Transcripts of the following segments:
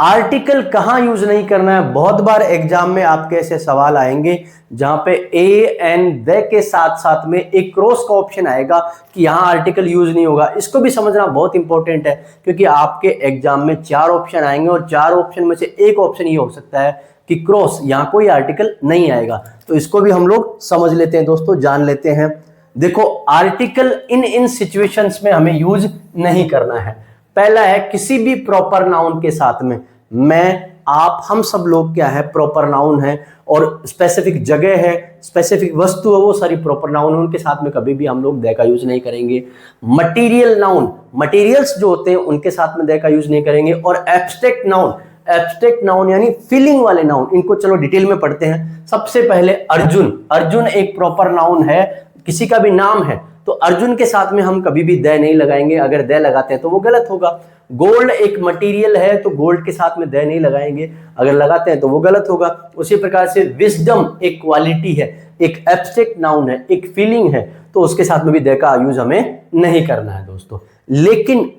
Article कहां use नहीं करना है? बहुत बार एग्जाम में आपके ऐसे सवाल आएंगे जहां पे ए एंड द के साथ साथ में एक क्रॉस का ऑप्शन आएगा कि यहां आर्टिकल यूज नहीं होगा। इसको भी समझना बहुत इंपॉर्टेंट है, क्योंकि आपके एग्जाम में 4 ऑप्शन आएंगे और 4 ऑप्शन में से एक ऑप्शन ये हो सकता है कि क्रॉस, यहां कोई आर्टिकल नहीं आएगा। तो इसको भी हम लोग समझ लेते हैं दोस्तों, जान लेते हैं। देखो, आर्टिकल इन सिचुएशंस में हमें यूज नहीं करना है। पहला है किसी भी प्रॉपर नाउन के साथ में, मैं, आप, हम सब लोग क्या है, प्रॉपर नाउन है, और स्पेसिफिक जगह है, स्पेसिफिक वस्तु है, वो सारी प्रॉपर नाउन है, उनके साथ में कभी भी हम लोग द का यूज नहीं करेंगे। मटीरियल नाउन, मटीरियल्स जो होते हैं उनके साथ में द का यूज नहीं करेंगे। और एब्स्ट्रैक्ट नाउन, एब्स्ट्रैक्ट नाउन यानी फीलिंग वाले नाउन, इनको चलो डिटेल में पढ़ते हैं। सबसे पहले अर्जुन, अर्जुन एक प्रॉपर नाउन है, किसी का भी नाम है, तो अर्जुन के साथ में हम कभी भी द नहीं लगाएंगे। अगर द लगाते हैं तो वो गलत होगा। गोल्ड एक मटेरियल है, तो गोल्ड के साथ में द नहीं लगाएंगे, अगर लगाते हैं तो वो गलत होगा। उसी प्रकार से विजडम एक क्वालिटी है, एक एब्स्ट्रैक्ट नाउन है, एक फीलिंग है, तो उसके साथ में भी द का यूज हमें नहीं करना है दोस्तों। लेकिन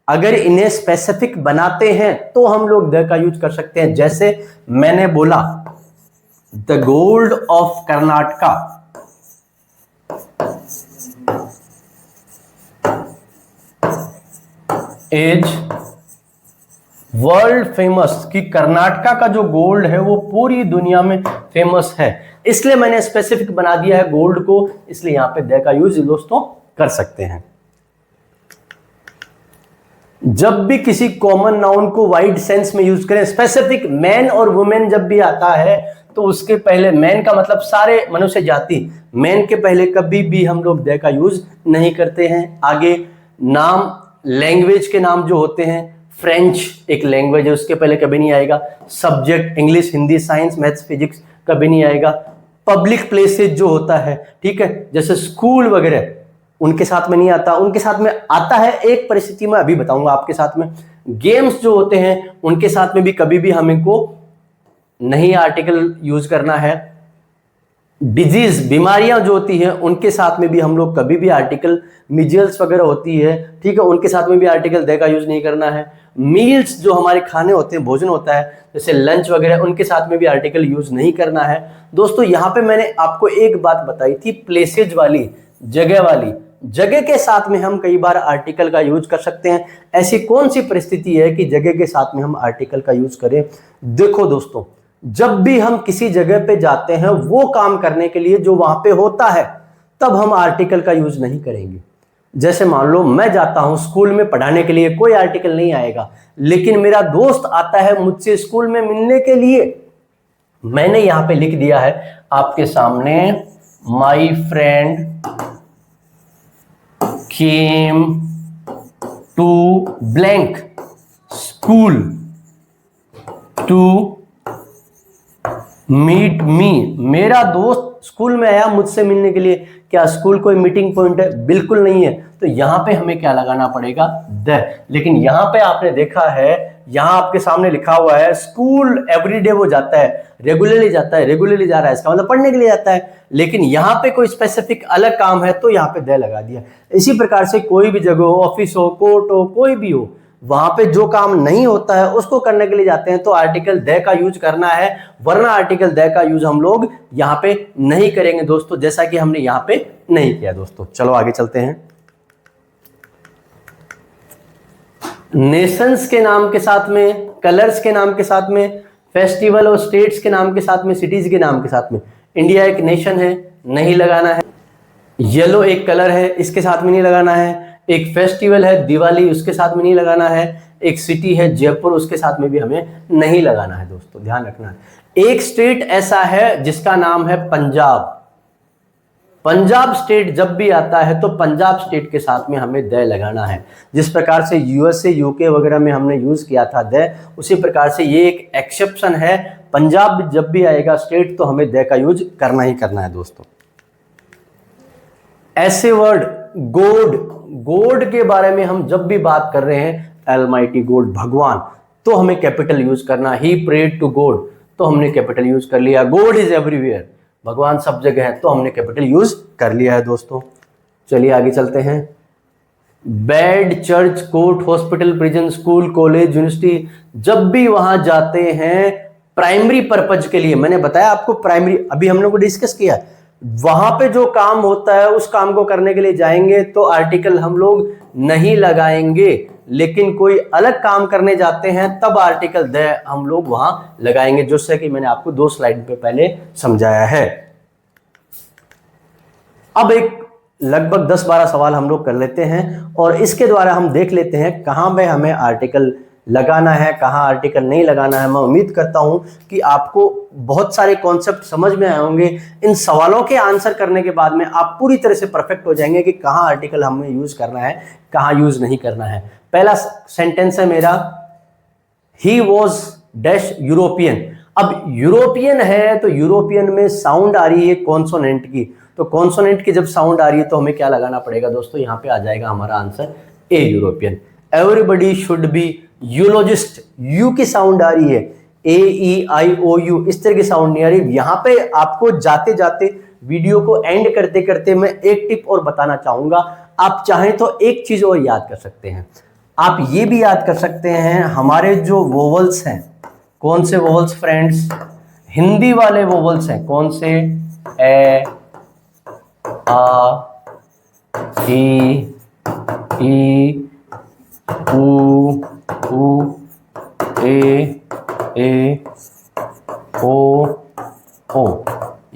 अगर इन्हें स्पेसिफिक बनाते हैं तो हम लोग द का यूज कर सकते हैं। जैसे मैंने बोला the gold of Karnataka, is world famous, कि कर्नाटका का जो गोल्ड है वो पूरी दुनिया में फेमस है, इसलिए मैंने स्पेसिफिक बना दिया है गोल्ड को, इसलिए यहां पे द का यूज दोस्तों कर सकते हैं। जब भी किसी कॉमन नाउन को वाइड सेंस में यूज करें, स्पेसिफिक मैन और वुमेन जब भी आता है तो उसके पहले, मैन का मतलब सारे मनुष्य जाति, मैन के पहले कभी भी हम लोग द का यूज नहीं करते हैं। आगे नाम, लैंग्वेज के नाम जो होते हैं, फ्रेंच एक लैंग्वेज है, उसके पहले कभी नहीं आएगा। Subject English, Hindi, science, maths, physics कभी नहीं आएगा। पब्लिक प्लेसेज जो होता है, ठीक है, जैसे स्कूल वगैरह, उनके साथ में नहीं आता। उनके साथ में आता है एक परिस्थिति में अभी बताऊंगा आपके साथ में। गेम्स जो होते हैं उनके साथ में भी कभी भी हमें को नहीं आर्टिकल यूज करना है। डिजीज, बीमारियां जो होती हैं उनके साथ में भी हम लोग कभी भी आर्टिकल, मिजल्स वगैरह होती है, ठीक है, उनके साथ में भी आर्टिकल द का यूज नहीं करना है। मील्स जो हमारे खाने होते हैं, भोजन होता है, जैसे लंच वगैरह, उनके साथ में भी आर्टिकल यूज नहीं करना है। दोस्तों यहाँ पे मैंने आपको एक बात बताई थी, प्लेसेज वाली, जगह वाली, जगह के साथ में हम कई बार आर्टिकल का यूज कर सकते हैं। ऐसी कौन सी परिस्थिति है कि जगह के साथ में हम आर्टिकल का यूज करें? देखो दोस्तों, जब भी हम किसी जगह पे जाते हैं वो काम करने के लिए जो वहां पे होता है, तब हम आर्टिकल का यूज नहीं करेंगे। जैसे मान लो मैं जाता हूं स्कूल में पढ़ाने के लिए, कोई आर्टिकल नहीं आएगा, लेकिन मेरा दोस्त आता है मुझसे स्कूल में मिलने के लिए, मैंने यहां पे लिख दिया है आपके सामने, my friend came to blank school to meet me. मेरा दोस्त स्कूल में आया मुझसे मिलने के लिए। क्या स्कूल कोई मीटिंग पॉइंट है? बिल्कुल नहीं है। तो यहां पे हमें क्या लगाना पड़ेगा? द। लेकिन यहां पे आपने देखा है, यहां आपके सामने लिखा हुआ है स्कूल एवरीडे वो जाता है, रेगुलरली जाता है, रेगुलरली जा रहा है, इसका मतलब पढ़ने के लिए जाता है। लेकिन यहां पे कोई स्पेसिफिक अलग काम है तो यहां पे द लगा दिया। इसी प्रकार से कोई भी जगह हो, ऑफिस हो, कोर्ट हो, कोई भी हो, वहां पे जो काम नहीं होता है उसको करने के लिए जाते हैं तो आर्टिकल द का यूज करना है, वरना आर्टिकल द का यूज हम लोग यहां पे नहीं करेंगे दोस्तों, जैसा कि हमने यहां पे नहीं किया दोस्तों। चलो आगे चलते हैं। नेशंस के नाम के साथ में, कलर्स के नाम के साथ में, फेस्टिवल और स्टेट्स के नाम के साथ में, सिटीज के नाम के साथ में, इंडिया एक नेशन है, नहीं लगाना है। येलो एक कलर है, इसके साथ में नहीं लगाना है। एक फेस्टिवल है दिवाली, उसके साथ में नहीं लगाना है। एक सिटी है जयपुर, उसके साथ में भी हमें नहीं लगाना है दोस्तों, ध्यान रखना है। एक स्टेट ऐसा है जिसका नाम है पंजाब। पंजाब स्टेट जब भी आता है तो पंजाब स्टेट के साथ में हमें द लगाना है। जिस प्रकार से यूएसए, यूके वगैरह में हमने यूज किया था द, उसी प्रकार से ये एक एक्सेप्शन है। पंजाब जब भी आएगा स्टेट तो हमें द का यूज करना ही करना है दोस्तों। ऐसे वर्ड गॉड, गॉड के बारे में हम जब भी बात कर रहे हैं, अलमाइटी गॉड, भगवान, तो हमें कैपिटल यूज करना। ही प्रेड टू गॉड, तो हमने कैपिटल यूज कर लिया। गॉड इज एवरीवेयर, भगवान सब जगह है, तो हमने कैपिटल यूज कर लिया है दोस्तों। चलिए आगे चलते हैं। Bed, church, court, hospital, prison, school, college, university, जब भी वहां जाते हैं प्राइमरी पर्पज के लिए, मैंने बताया आपको प्राइमरी, अभी हम लोग को डिस्कस किया, वहां पे जो काम होता है उस काम को करने के लिए जाएंगे तो आर्टिकल हम लोग नहीं लगाएंगे, लेकिन कोई अलग काम करने जाते हैं तब आर्टिकल द हम लोग वहां लगाएंगे, जैसे कि मैंने आपको 2 स्लाइड पे पहले समझाया है। अब एक लगभग 10-12 सवाल हम लोग कर लेते हैं और इसके द्वारा हम देख लेते हैं कहां पे हमें आर्टिकल लगाना है, कहां आर्टिकल नहीं लगाना है। मैं उम्मीद करता हूं कि आपको बहुत सारे कॉन्सेप्ट समझ में आए होंगे। इन सवालों के आंसर करने के बाद में आप पूरी तरह से परफेक्ट हो जाएंगे कि कहां आर्टिकल हमें यूज करना है, कहां यूज नहीं करना है। पहला सेंटेंस है मेरा, ही वॉज डैश यूरोपियन। अब यूरोपियन है तो यूरोपियन में साउंड आ रही है कॉन्सोनेंट की, तो कॉन्सोनेंट की जब साउंड आ रही है तो हमें क्या लगाना पड़ेगा दोस्तों, यहां पे आ जाएगा हमारा answer a European. Everybody should be eulogist, U की साउंड आ रही है, AEIOU, इस तरह की साउंड नहीं आ रही। यहां पे आपको जाते जाते वीडियो को एंड करते करते मैं एक टिप और बताना चाहूंगा। आप चाहें तो एक चीज और याद कर सकते हैं, आप ये भी याद कर सकते हैं हमारे जो वोवल्स हैं, कौन से वोवल्स फ्रेंड्स, हिंदी वाले वोवल्स हैं, कौन से, ए, आ, ई, उ, ए, ओ।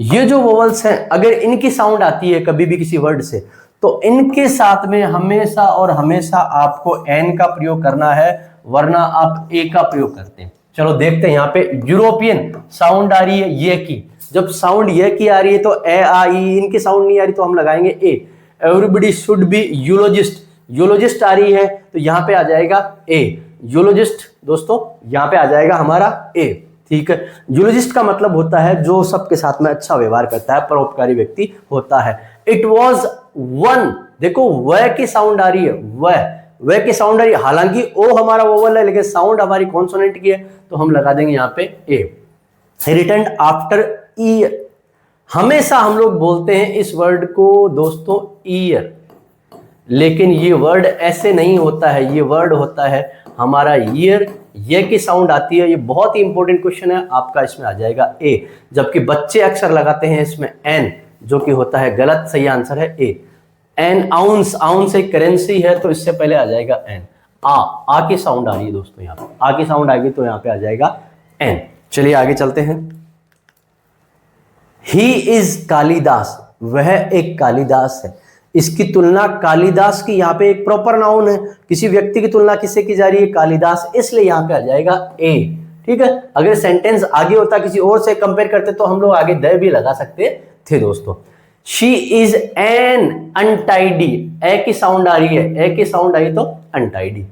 ये जो वोवल्स हैं अगर इनकी साउंड आती है कभी भी किसी वर्ड से तो इनके साथ में हमेशा और हमेशा आपको एन का प्रयोग करना है, वरना आप ए का प्रयोग करते हैं। चलो देखते हैं, यहाँ पे यूरोपियन साउंड आ रही है ये की, जब साउंड ये की आ रही है तो ए, आ, ई, इनकी साउंड नहीं आ रही तो हम लगाएंगे ए। एवरीबडी शुड बी यूलोजिस्ट, यूलोजिस्ट आ रही है तो यहाँ पे आ जाएगा ए, यूलोजिस्ट दोस्तों यहाँ पे आ जाएगा हमारा ए, ठीक है। यूलोजिस्ट का मतलब होता है जो सबके साथ में अच्छा व्यवहार करता है, परोपकारी व्यक्ति होता है। इट वॉज वन, देखो वह की साउंड आ रही है, वह की साउंड आ रही है, हालांकि ओ हमारा वोवल है लेकिन साउंड हमारी कॉन्सोनेंट की है तो हम लगा देंगे यहाँ पे ए। रिटर्न आफ्टर ईयर, हमेशा हम लोग बोलते हैं इस वर्ड को दोस्तों ईयर, लेकिन ये वर्ड ऐसे नहीं होता है, ये वर्ड होता है हमारा ईयर, ये की साउंड आती है। ये बहुत ही इंपॉर्टेंट क्वेश्चन है आपका, इसमें आ जाएगा ए, जबकि बच्चे अक्सर लगाते हैं इसमें एन, जो कि होता है गलत, सही आंसर है ए। एन आउंस, आउंस एक करेंसी है तो इससे पहले आ जाएगा एन। आ की साउंड आ रही है दोस्तों, यहाँ पे आ की साउंड आएगी तो यहाँ पे आ जाएगा एन। चलिए आगे चलते हैं। ही इज कालिदास, वह एक कालिदास है। इसकी तुलना कालिदास की, यहाँ पे एक प्रॉपर नाउन है, किसी व्यक्ति की तुलना किससे की जा रही है, कालिदास, इसलिए यहाँ पे आ जाएगा ए, ठीक है। अगर सेंटेंस आगे होता किसी और से कंपेयर करते तो हम लोग आगे द भी लगा सकते थे दोस्तों। शी इज एन अनटाइडी, ए की साउंड आ रही है, ए की साउंड आई तो अनटाइडी।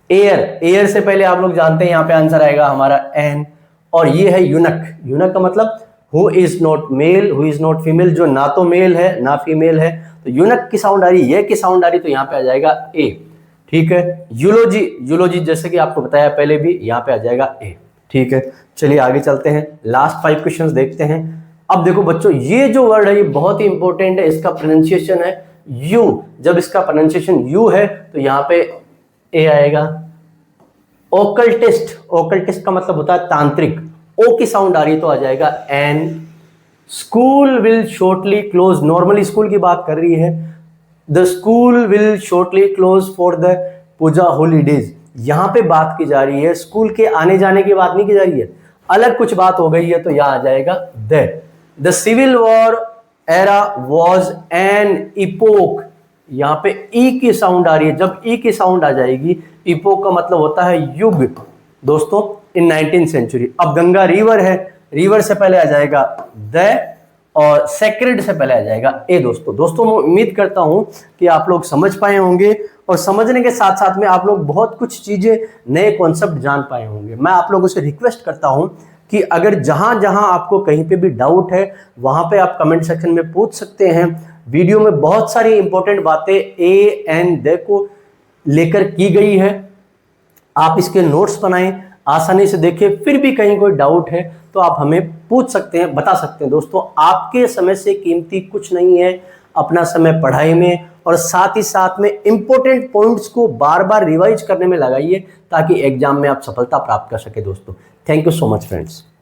एयर, एयर से पहले आप लोग जानते हैं यहाँ पे आंसर आएगा हमारा एन। और ये है यूनक, यूनक का मतलब who is not male, who is not female, जो ना तो मेल है ना फीमेल है, तो यूनक की साउंड आ रही है, ये की साउंड आ रही तो यहाँ पे आ जाएगा ए, ठीक है। यूलोजी, यूलोजी जैसे कि आपको बताया पहले भी, यहाँ पे आ जाएगा ए, ठीक है। चलिए आगे चलते हैं, लास्ट 5 क्वेश्चंस देखते हैं। अब देखो बच्चों, ये जो वर्ड है ये बहुत ही इंपॉर्टेंट है, इसका प्रोनाउंसिएशन है यू, जब इसका प्रोनाउंसिएशन यू है तो यहाँ पे ए आएगा। ओकल्टिस्ट, ओकल्टिस्ट का मतलब होता है तांत्रिक, ओ की साउंड आ रही तो आ जाएगा an. School will shortly close, normally school की बात कर रही है, the school will shortly close for the puja holidays, यहां पे बात की जा रही है, स्कूल के आने जाने की बात नहीं की जा रही है, अलग कुछ बात हो गई है तो यहां आ जाएगा the civil war era was an epoch, यहां पे ई की साउंड आ रही है, जब ई की साउंड आ जाएगी, इपोक का मतलब होता है युग दोस्तों, इन 19th सेंचुरी। अब गंगा रिवर है, रिवर से पहले आ जाएगा द और सेक्रेड से पहले आ जाएगा ए दोस्तों। मैं उम्मीद करता हूं कि आप लोग समझ पाए होंगे और समझने के साथ साथ में आप लोग बहुत कुछ चीजें, नए कॉन्सेप्ट जान पाए होंगे। मैं आप लोगों से रिक्वेस्ट करता हूं कि अगर जहां जहां आपको कहीं पे भी डाउट है वहां पे आप कमेंट सेक्शन में पूछ सकते हैं। वीडियो में बहुत सारी इंपॉर्टेंट बातें ए एन द को लेकर की गई है, आप इसके नोट्स बनाएं, आसानी से देखें, फिर भी कहीं कोई डाउट है तो आप हमें पूछ सकते हैं, बता सकते हैं। दोस्तों आपके समय से कीमती कुछ नहीं है, अपना समय पढ़ाई में और साथ ही साथ में इंपॉर्टेंट पॉइंट्स को बार बार रिवाइज करने में लगाइए ताकि एग्जाम में आप सफलता प्राप्त कर सके दोस्तों। Thank you so much friends.